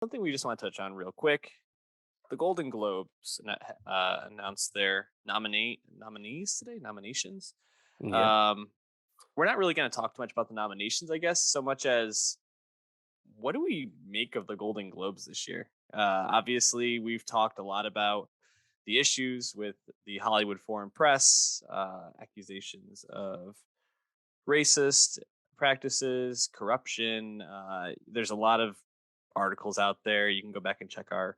Something we just want to touch on real quick. The Golden Globes announced their nominees today, nominations. Yeah. Um, we're not really going to talk too much about the nominations, I guess, so much as what do we make of the Golden Globes this year? Obviously, we've talked a lot about the issues with the Hollywood Foreign Press, accusations of racist practices, corruption. There's a lot of articles out there. You can go back and check our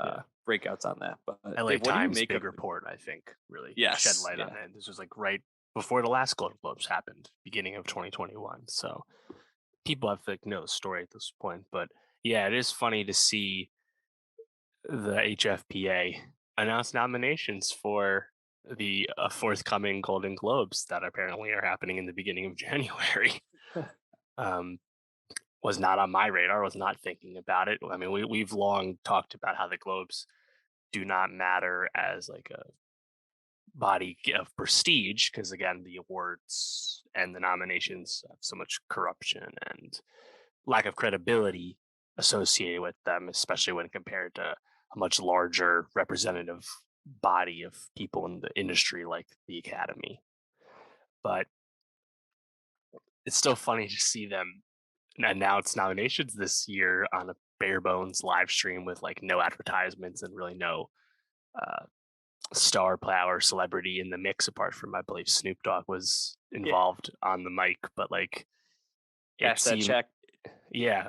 Yeah. breakouts on that. But LA Dave, what do you Times make big of? report, I think, really shed Yes, light on yeah. it. This was like right before the last Golden Globes happened, beginning of 2021. So people have like no story at this point. But yeah, it is funny to see the HFPA announce nominations for the forthcoming Golden Globes that apparently are happening in the beginning of January. um, was not on my radar, was not thinking about it. I mean, we've long talked about how the Globes do not matter as like a body of prestige because again the awards and the nominations have so much corruption and lack of credibility associated with them, especially when compared to a much larger representative body of people in the industry like the academy. But it's still funny to see them announce nominations this year on a bare bones live stream with like no advertisements and really no uh, star power celebrity in the mix apart from I believe Snoop Dogg was Yeah, involved on the mic, but like it cash that seemed, check. yeah,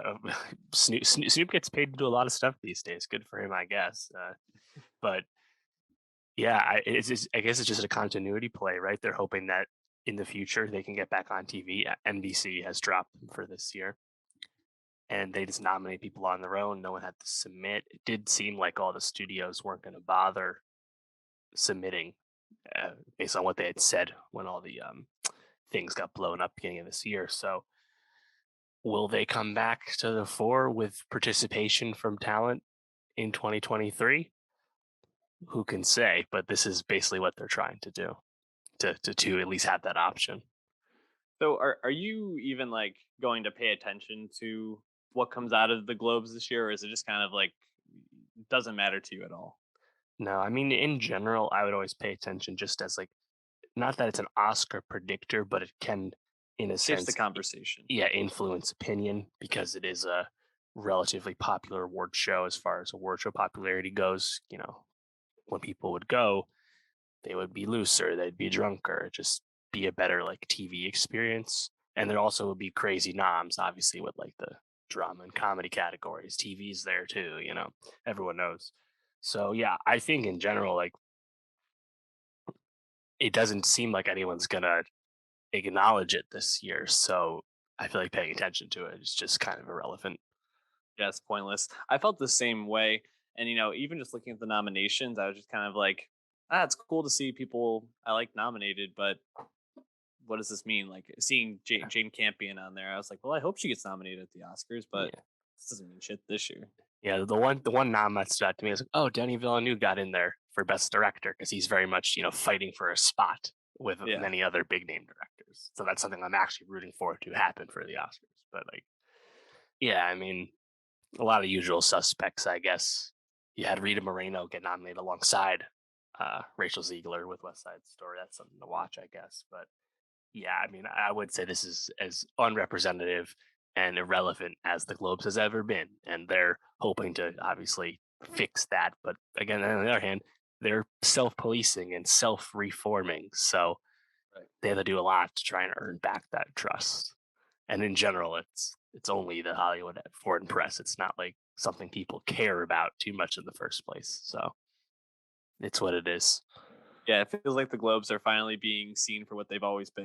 Snoop gets paid to do a lot of stuff these days. Good for him, I guess. But yeah, I guess it's just a continuity play, right? They're hoping that in the future they can get back on TV. NBC has dropped them for this year, and they just nominate people on their own. No one had to submit. It did seem like all the studios weren't going to bother submitting based on what they had said when all the things got blown up beginning of this year. So, will they come back to the fore with participation from talent in 2023? Who can say? But this is basically what they're trying to do to at least have that option. So, are you even like going to pay attention to what comes out of the Globes this year, or is it just kind of like doesn't matter to you at all? No, I mean in general, I would always pay attention just as like not that it's an Oscar predictor, but it can, in a Shapes the sense, conversation. yeah, influence opinion because it is a relatively popular award show as far as award show popularity goes. You know, when people would go, they would be looser, they'd be drunker, just be a better like TV experience. And there also would be crazy noms, obviously, with like the drama and comedy categories. TV's there too, you know, everyone knows. So yeah, I think in general, like it doesn't seem like anyone's gonna acknowledge it this year. So I feel like paying attention to it is just kind of irrelevant. Yeah, it's pointless. I felt the same way. And, even just looking at the nominations, I was just kind of like, it's cool to see people I like nominated, but what does this mean? Like seeing Jane Campion on there, I was like, well, I hope she gets nominated at the Oscars, but Yeah. this doesn't mean shit this year. Yeah, the one nom that stood out to me is like, oh, Denny Villeneuve got in there for best director because he's very much fighting for a spot with Yeah. many other big name directors. So that's something I'm actually rooting for to happen for the Oscars. But like, yeah, I mean, a lot of usual suspects, I guess. You had Rita Moreno get nominated alongside Rachel Ziegler with West Side Story. That's something to watch, I guess. But yeah, I mean, I would say this is as unrepresentative and irrelevant as the Globes has ever been. And they're hoping to obviously fix that. But again, on the other hand, they're self policing and self reforming. So Right. they have to do a lot to try and earn back that trust. And in general, it's only the Hollywood foreign press. It's not like something people care about too much in the first place. So it's what it is. Yeah, it feels like the Globes are finally being seen for what they've always been.